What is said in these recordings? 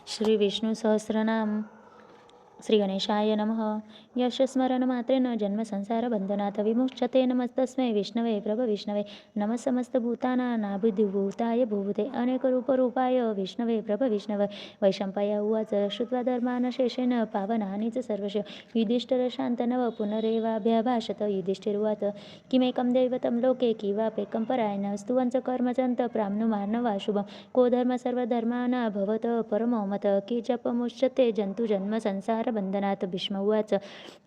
श्री विष्णू सहस्रनाम. श्री गणेशाय नमः. यशस्मरणमात्रेण जन्मसंसारबन्धनात् विमुच्यते. नमस्तस्मै विष्णवे प्रभविष्णवे. नमः समस्तभूतानां भूभूते अनेकरूपरूपाय विष्णवे प्रभविष्णवे. वैशम्पाय उवाच श्रुत्वा धर्मान् शेषेण पावनानि च सर्वश. युधिष्ठिरशान्तनव पुनरेवाभ्यभाषत. युधिष्ठिरुवाच किमेकं दैवतं लोके किवापेकं परायण. स्तुवञ्च कर्मचन्त प्राप्नुमार्नवा शुभं. को धर्म सर्वधर्माणां भवत परमो मत. की जपमुच्यते जन्तुजन्म संसारबन्धनात्. भीष्म उवाच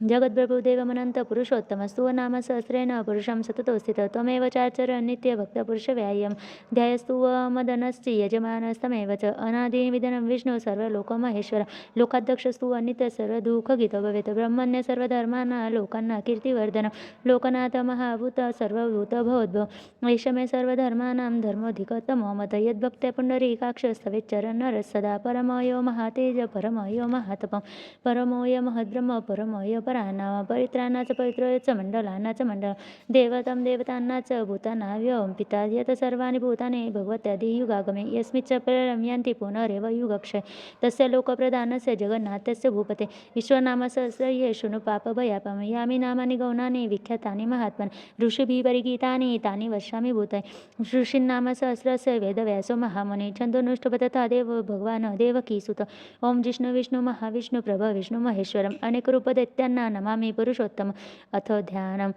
जगद्प्रभुदेवमनन्त पुरुषोत्तमस्तु नाम सहस्रेण पुरुषं सततो स्थितः. त्वमेव चाचर नित्यभक्तपुरुषव्याय्यं ध्यायस्तु मदनश्च यजमानस्तमेव च. अनादिविधनं विष्णु सर्वलोकमहेश्वर. लोकाध्यक्षस्तु अनित्य सर्वदुःखगीतो भवेत्. ब्रह्मण्य सर्वधर्माणां लोकानां कीर्तिवर्धनं. लोकनाथ महाभूत सर्वभूत भवोद्भव. एष मे सर्वधर्माणां धर्मोऽधिकतमो मत. यद्भक्त्या पुण्डरीकाक्षस्तवेच्चरन् सदा. परमयो महातेज परमयो महातपं. परमोय महद्ब्रह्म परमोय परानाम. परित्राणाच पवित्रोय च मण्डलानाच मण्डलं. देवतं देवतानां च भूतानाव्यवं पिता. यत सर्वाणि भूतानि भगवत्यादियुगागमे. यस्मिच्च प्रलयं यान्ति पुनरेव युगक्षय. तस्य लोकप्रधानस्य जगन्नाथस्य भूपते. विश्वनामसहस्रये शृणु पापभयापहं. यानि नामानि गौणानि विख्यातानि महात्मन्. ऋषिभिः परिगीतानि तानि वक्ष्यामि भूतानि. ऋषीन्नामसहस्रस्य वेदव्यासो महामुनिः. छन्दोनुष्ठुप् तथा देवो भगवान् देवकीसुत. ओं जिष्णु विष्णु महाविष्णु प्रभ विष्णु महेश्वरम्. अनेकरूपदैत्यान् नमामि पुरुषोत्तम. अथ ध्यानम्.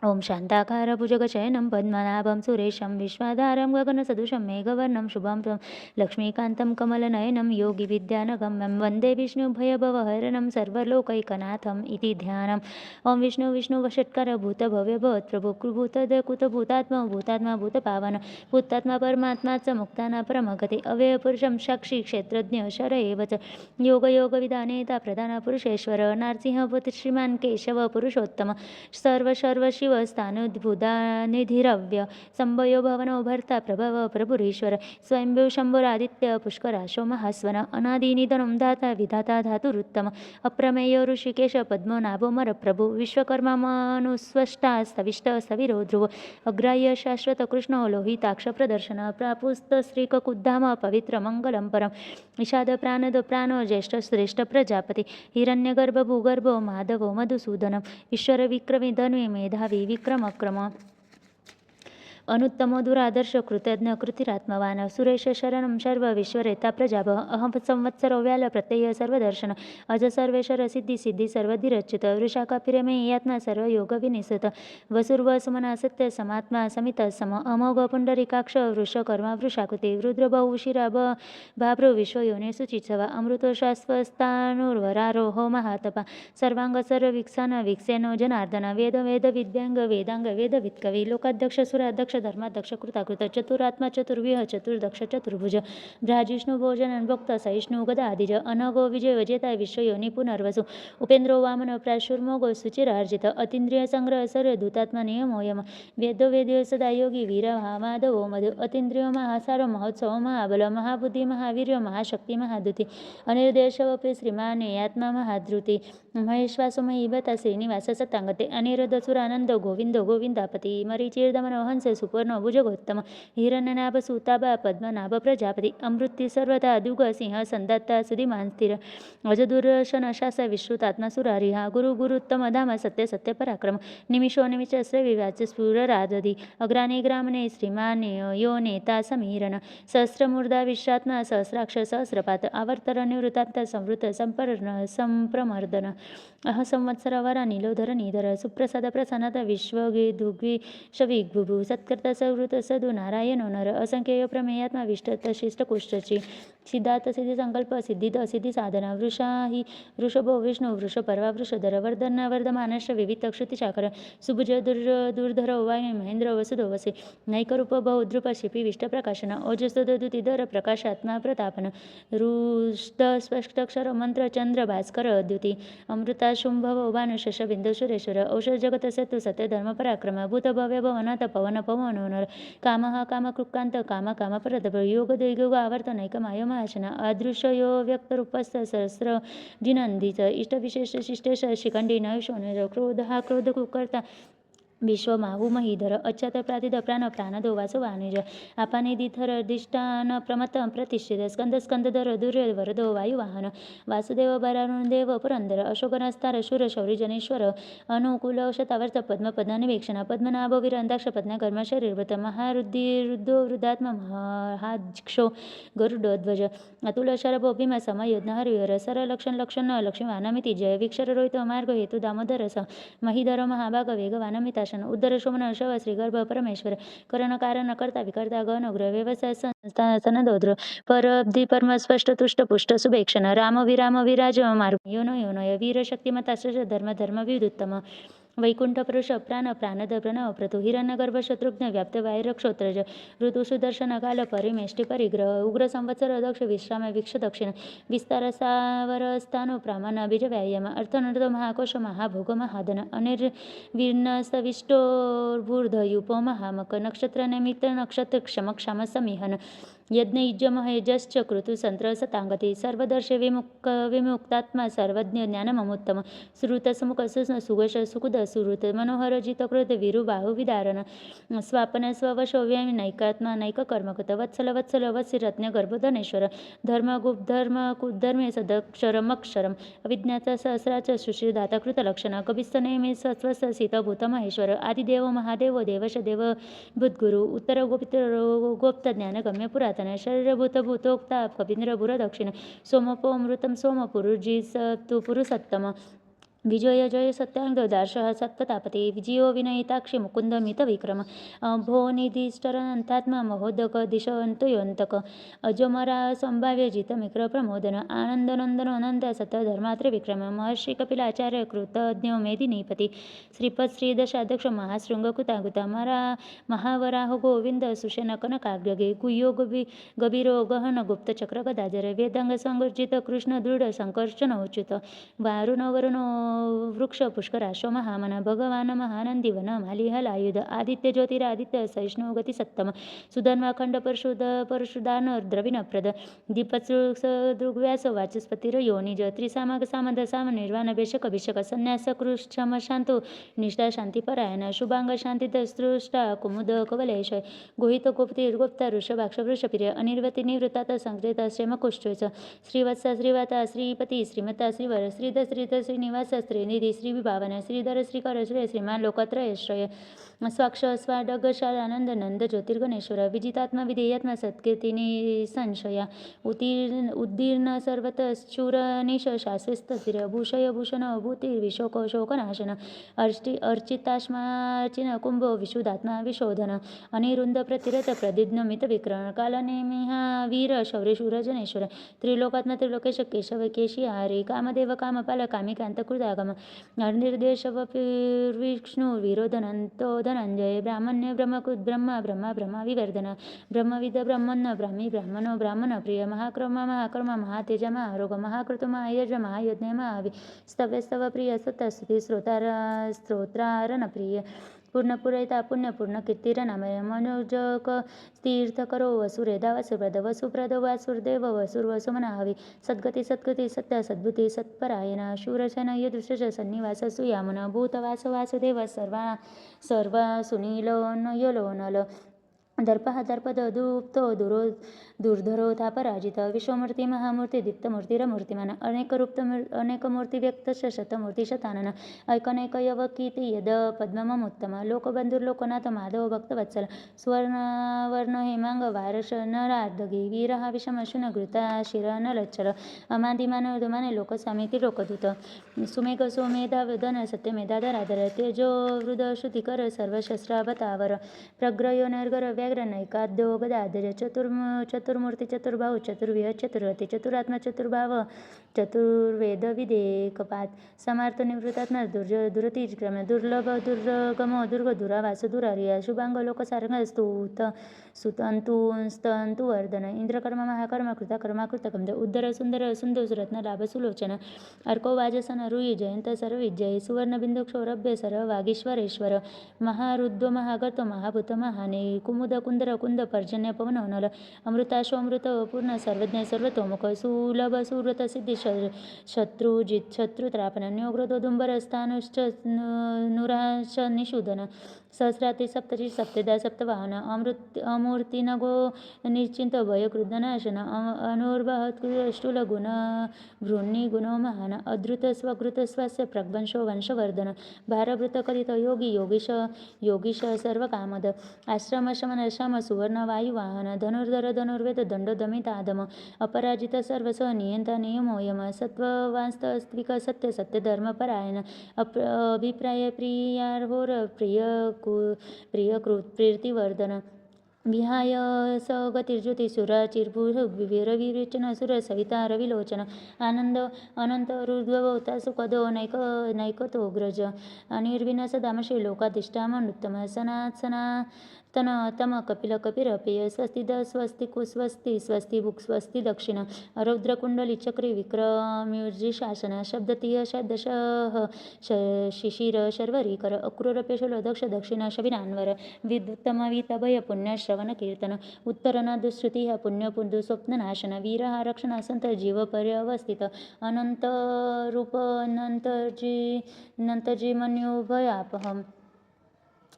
ओं शान्ताकार भुजगशयनं पद्मनाभं सुरेशं. विश्वाधारं गगनसदृशं मेघवर्णं शुभांशं. लक्ष्मीकान्तं कमलनयनं योगिविद्यानगम्यं. वन्दे विष्णुभयभवहरणं सर्वलोकैकनाथम्. इति ध्यानम्. ओं विष्णु विष्णु वषट्कार भूतभव्यभवत्प्रभु. कुतभूतात्मा भूतात्मा भूतपावन. भूतात्मा परमात्मा च मुक्तानां परमगति. अव्ययपुरुषं साक्षी क्षेत्रज्ञ शर एव च. योगयोगविदानेता प्रधानपुरुषेश्वर. नारसिंहभूत श्रीमान् केशव पुरुषोत्तम. सर्वशिव स्थाणुद्भुतानिधिरव्य. संभयो भवनो भर्ता प्रभव प्रभुरीश्वर. स्वयंभू शम्भुरादित्य पुष्कराशो महास्वन. अनादिनिधनं दाता विधाता धातुरुत्तम. अप्रमेयो ऋषिकेश पद्मनाभो मरप्रभु. विश्वकर्मानुस्वष्टा स्तविष्ट स्थविरो ध्रुव. अग्राह्य शाश्वत कृष्णो लोहिताक्ष प्रदर्शन. प्रापुस्तश्रीककुद्धाम पवित्र मङ्गलं परम्. निषाद प्राणद प्राणो ज्येष्ठ श्रेष्ठ प्रजापति. हिरण्यगर्भ भूगर्भो माधवो मधुसूदनम्. ईश्वर विक्रमी धन्वी मेधावी विक्रमक्रम. अनुत्तमो दुरादर्श कृतज्ञ कृतिरात्मवान्. सुरेश शरणं सर्व विश्वरेता प्रजाभ. अहं संवत्सरो व्याल प्रत्यय सर्वदर्शन. अज सर्वेश्वर सिद्धि सिद्धि सर्वधिरच्युत. वृषाकपिरमे यात्मा सर्वयोगविनिसृत. वसुर्वसुमना सत्य समात्मा समित सम. अमोघ पुण्डरीकाक्ष वृषकर्मा वृषाकृति. रुद्रबहुशिरा भाभ्रो विश्वयोने शुचित्सवा. अमृतोशास्वस्तानुर्वरारोहो महातपा. सर्वांग सर्ववीक्षान वीक्षेनो जनार्दन. वेद वेद विद्यांग वेदांग वेदवित्कवी. लोकाध्यक्ष सुराध्यक्ष धर्माध्यक्ष कृताकृत. चतुरात्मा चतुर्व्यूह चतुर्दक्ष चतुर्भुज. भ्राजिष्णु भोजन भक्त सहिष्णु गदाधिज. अनघो विजय विजेता विश्वयोनि पुनर्वसु. उपेन्द्रो वामन प्राशुर्मोगो सुचिरार्जित. अतीन्द्रिय संग्रह सर्वदूतात्मा नियमोयम. वेदो वेद्यो सदा योगी वीर महामाधवो मधु. अतीन्द्रियो महासारो महोत्सव महाबल. महाबुद्धि महावीर्य महाशक्ति महाद्युति. अनिर्देशवपि श्रीमान् आत्मा महाधृति. महेश्वासो महीभता श्रीनिवास सत्तांगते. अनिरुद्धसुरानंद गोविंदो गोविंदापति. मरीचिर्दमनो हंस सुपर्णो भुजगोत्तम. हिरण्यनाभ सुताभा पद्मनाभ प्रजापति. अमृति सर्वथा दुग सिंह संदत्ता सुधिमान् स्थिर. अजदुर्शन शास विश्रुतात्मा सुरारिहा. गुरु गुरुत्तम धाम सत्य सत्य पराक्रम. निमिषो निमिष श्री विवाच स्फुररादधि. अग्राने ग्रामने श्रीमान् यो नेता समीरन. सहस्रमूर्धा विश्वात्मा सहस्राक्ष सहस्रपात. आवर्तर निवृत्तांत संवृत संप्रमर्दन. अह संवत्सर वरा नीलोधर निधर. सुप्रसाद प्रसन्नत विश्वगेदुग्विषविग्भुभु. सत्कर्ता सवृत सदु नारायणो नर. असंख्य प्रमेयात्मा विष्टत शिष्ट कुष्ठची. सिद्धार्थ सिद्धी संकल्प सिद्धिद असिद्धी साधना. वृषाही वृषभो विष्णु वृषपर्वा वृषधर. वर्धन वर्धमानश्च विविध क्षुतिशाकर. सुभुज दुर्धर वायु महेंद्र वसुधो वसे. नैकरूप बहुद्रुप शिपी विष्टप्रकाशन. ओजस्तुदुतिधर प्रकाशात्मा प्रतापन. रुष्ट स्पष्टक्षर मंत्र चंद्र भास्कर द्युती. अमृता शुंभव भानुशश बिंदु सुरेश्वर. औषध जगत सतु सत्य धर्म पराक्रम. भूत भव्य भवनाथ पवन पवनोनर. काम काम कृक्कांत काम काम परत. योग दैयोग आवर्त नैक माय महाशन. अदृश्य यो व्यक्त रूपस्थ सहस्र जिनंदीच. इष्ट विशेष शिष्टेश शिखंडी नयुषोनिर. क्रोध हा क्रोध कुकर्ता विश्वमाहु महीधर अच्युत प्रातिद प्राण प्राणदो वासो वाणिज अपानिधिधर अधिष्ठान प्रमत प्रतिष्ठित स्कंद स्कंदधर दुर्य वरदो वायुवाहन वासुदेव देव पुरंदर अशोकनस्तार शूर शौरी जनेश्वर अनुकूल शतावर्त पद्म पद्मनिवेक्षण पद्मनाभ विरंदाक्ष पद्म कर्म शरीरवृत महारुद्धि रुद्धो वृद्धात्म महाक्षो गरुडध्वज अतुल शरभो भीम समयोज्ञ हरिहर सर लक्षण लक्षण लक्ष्मीवानमिति जय वीक्षर रोहित मार्ग हेतु दामोदर स महीधर महाभाग वेगवानमिता उद्धर शोमन शव श्रीगर्भ परमेश्वर करण कारण करता विकर्ता गणग्रह व्यवसाय संस्था सनदोद्र परब्धि परम स्पष्ट तुष्ट पुष्ट सुभेक्षण राम विराम विराज मार्ग योनो योनय वीर शक्तिमता धर्म धर्म विदुत्तम वैकुंठ पुरुष प्राण प्राणद प्रणव प्रतु हिरण्यगर्भ शत्रुघ्न व्याप्त वायरक्षोत्रज ऋतु सुदर्शन काल परिमेष्टि परिग्रह उग्र संवत्सर दक्ष विश्राम वीक्ष दक्षिण विस्तार स्थावर स्थानु प्रामाण बीज व्यायाम अर्थनर्थ महाकोश महाभोग महाधन अनिर्वीर्ण सविष्टोर्भूर्धयुप महामक नक्षत्र निमित्त नक्षत्र क्षम क्षम समिहन यज्ञ यजश्च कृतु संत्र सतांगती सर्वदर्श विमुक्तात्मा सर्वज्ञ ज्ञानममुत्तम श्रुत समुख सुगश सुकुद सुहृत मनोहर जितकृत विरुबाहु विदारण स्वापन स्ववशोव्य नैकात्मा नैक कर्मकृत वत्सल वत्सल वत्सी रत्न गर्भधनेश्वर धर्मे सदक्षरमक्षरम अविज्ञात सहस्राच सुश्रीदाता कृतलक्षण कविस्तनेमी सत्वस सीतभूत महेश्वर आदिदेव महादेव देवश देव भूतगुरु उत्तर गोप्त ज्ञान गम्य पुरात शरीरभूत भूतोक्ता कवींद्र भूर दक्षिण सोमपो अमृतम सोम पुरुजी तु पुरुषोत्तम विजय जय सत्यांग दार्शः सत्पतापते विजयो विनयिताक्षी मुकुंद मित विक्रम भो निधिष्ठरंतात्मा महोदक दिशंतयोन्तक अजमरा संभाव्य जित मिक्र प्रमोदन आनंद नंदन अनंत सत धर्मात्र विक्रम महर्षि कपिलाचार्य कृतज्ञ मेदिनीपती श्रीपद श्रीदशाध्यक्ष महाशृंग कुताकुता महावराह गोविंद सुषेण कनकाग्रगे गुह्यो गभीरो गहन गुप्त चक्र गदाधर वेदांग संगर्जित कृष्ण दृढ संकर्षण उच्युत वारुण वरुण वृक्ष पुष्कराश्व महामन भगवान महानंदी वन मालिहलायुध आदित्य ज्योतिरादित्य सहिष्णु गती सत्तम सुधन्वाखंड परशुदान द्रविण प्रद दीपदृग्व्यास वाचस्पतिर योनिज त्रिसामग सामद साम निर्वाण बेशक अभिषेक संन्यास कृष्ण शांतो निष्ठा शांतिपरायण शुभांग शांतित सृष्टा कुमुद कवलेश गोहित गुप्ता ऋषभाक्ष वृषप्रिय अनिर्वती निवृत्तात संकृत श्रेमकुष्ठच श्रीवत्स श्रीवाता श्रीपती श्रीमता श्रीवर श्रीध श्रीनिवास श्रीनिधी श्रीविभावन श्रीधर श्रीकर श्री श्रीमान लोकत्रयश्रय स्वाक्ष स्वाडगशानंद नंद ज्योतिर्गणेश्वर विजितात्मा विधेयात्मा सत्कीर्तिनी संशया उद्दीर्ण सर्वत शूर निश शास्त्रीस्थिर भूषय भूषण भूतिर्विशोक शोकनाशन अर्चिताश्माचिन कुंभो विशुद्धात्मा विशोधन अनिरुंद प्रतिरथ प्रदिग्नमित विक्रम कालनेमिहा वीर शौर्य शूर जनेश्वर त्रिलोकात्मा त्रिलोकेश केशव केशी हरे कामदेव कामपाल कामिकांत कृतागम निर्देश विष्णु विरोधनंतो धनंजय ब्राह्मण्य ब्रह्मकृत ब्रह्मा विवर्धन ब्रह्मविद ब्रह्मन्न ब्राह्मी ब्राह्मणो ब्राह्मण प्रिय महाकर्म महातेज महारोग महाकृत महायज महायज्ञ महावि स्तव्य प्रिय सतस्तुति स्तोत्रारण प्रिय पूर्णपुरयिता पुण्यपूर्ण कीर्तिर नामय मनोजक तीर्थ करो वसुरेदा वसुप्रद वसुप्रद वासुरदेव वसुमनाहवी सद्गती सत्य सद्भुती सत्परायण शूरशन यदृश सन्निवास सुयामुन भूतवास वासुदेव सर्व सुनीलो नयलो नल दर्पः दर्पद दुप्तो दुर्धरोधा पराजित विश्वमूर्ती महामूर्ती दीप्तमूर्तिरमूर्तिमान अनेकमूर्ती व्यक्त शतमूर्ती शतानन ऐकनेकयवकीति यद पद्मममुत्तम लोकबंधुर्लोकनाथ माधव भक्तवत्सल सुवर्णवर्ण हेमांग वारश नरार्दगी वीरहा विषमशुन घृता शिरनलच्छल अमादिमान उदमाने लोकस्वामी लोकदूत सुमेघ सोमेधावदन सत्यमेधाधराधर तेजो वृद श्रुतिकर सर्वशस्त्रावतावर प्रग्रयो नर्गर व्याघ्र नैकाद्यो गदाधर चतुर्मूर्ती चतुर्बाहु चतुर्विह चतुर्हति चतुरात्मा चतुर्भाव चतुर्वेद विदेकपात समार्थ निवृत्तात्मा दुरतिक्रम दुर्लभ दुर्गमो दुर्ग दुरावास दुरारिया शुभांग लोकसारंग स्तंतु वर्धन इंद्रकर्म महाकर्म कृतकर्माकृतकंद उद्धर सुंदर सुंदोस रत्न लाभ सुलोचन अर्को वाजसन रुई जयंत सर्वविजय सुवर्णबिंदु क्षौरभ्य सर वागीश्वरेश्वर महारुद्व महागर्त महाभूत महाने कुमुद कुंदर कुंद पर्जन्य पवन नल अमृताशो अमृत पूर्ण सर्वज्ञ सर्वतोमुख सुलभ सुव्रत सिद्धी शत्रुजित शत्रुत्रापन न्योग्रदोदुंबर स्थानुश्च नुराश निषूदन सहस्राती सप्तची सप्तदा सप्तवाहन अमूर्ती नगो निश्चिंत भयकृदनाशन अनुर्वहत्कुष्टुल गुण भृन्नी गुणो महान अधृत स्वकृत स्वस्य प्रग्वंशो वंशवर्धन भारभृत कथित योगी योगीश सर्व कामद आश्रम शमन शम सुवर्ण वायुवाहन धनुर्धर धनुर्वेद दंड दमितादम अपराजित सर्वस नियंता नियमोयम सत्ववास्तविक सत्य सत्य धर्मपरायण अभिप्राय प्रियार्होर प्रियकृत प्रीतिवर्धन विहाय स गतिर्ज्योतिषुराचिर्भुरविरेचन सुर सविता रविलोचन आनंद अनंत रुद्रवता सुखदो नैकतोग्रज अनिर्विन सदामशे लोकाधिष्ठामनुत्तम सनातन तम कपिल कपिरपेय स्वस्ति द स्वस्ति कुस्वस्ति स्वस्ति भुक् स्वस्ति दक्षिण रौद्रकुंडली चक्री विक्रम्युर्जी शासन शब्दतीय शब्दशः शिशिर शर्वरीकर अक्रूरपेशल दक्ष दक्षिण शबिनान्वर विद्युत्तमवितभय पुण्यश्रवण कीर्तन उत्तरनादुश्रुती पुण्य पुंदु स्वप्ननाशन वीरहा रक्षण संत जीव पर्यवस्थित अनंत रूप नंतजी मन्युभयापहम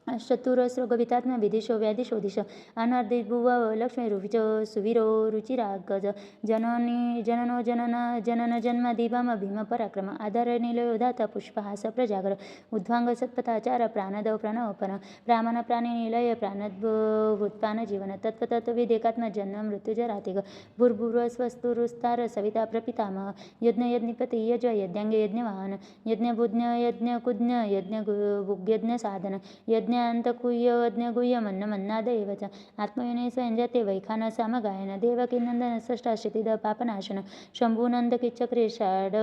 चतुरस्रगवितात्म विदिशो व्याधिशोदिश अनार्दिभुव लक्ष्मीरुच सुवीरो रुचिरागज जननो जनन जन्मदिभम भीम पराक्रम आधार निलयो दाता पुष्पहास प्रजागर उद्वांग सत्पथाचार प्राणदव प्रणवपन प्रामण प्राणी निलय प्राणद्भुत्पान जीवन तत्त्वतत्त्वविदेकात्म जन्म मृत्युजरातिग भूर्भुवस्वस्तुरुस्तार सविता प्रपितामह यज्ञ यज्ञपति यज यज्ञांग यज्ञवाहन यज्ञभुज्ञ यज्ञकुज्ञ यज्ञ साधन यज्ञ अंतकुह्य मन्नादेव च आत्मयुने स्वयंजाते वैखान सामगायन देवकीनंदन षष्टाश्रितिद पापनाशन शंभुनंद किच्चक्रे षाड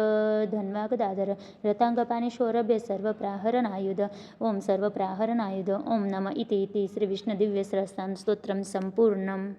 धन्वागदाधर रतांगपाणीश्वरभ्य सर्वप्राहरणायुध ओम सर्वप्राहरणायुध ओम नम इति श्री विष्णु दिव्य सहस्रनाम स्तोत्रम संपूर्णम।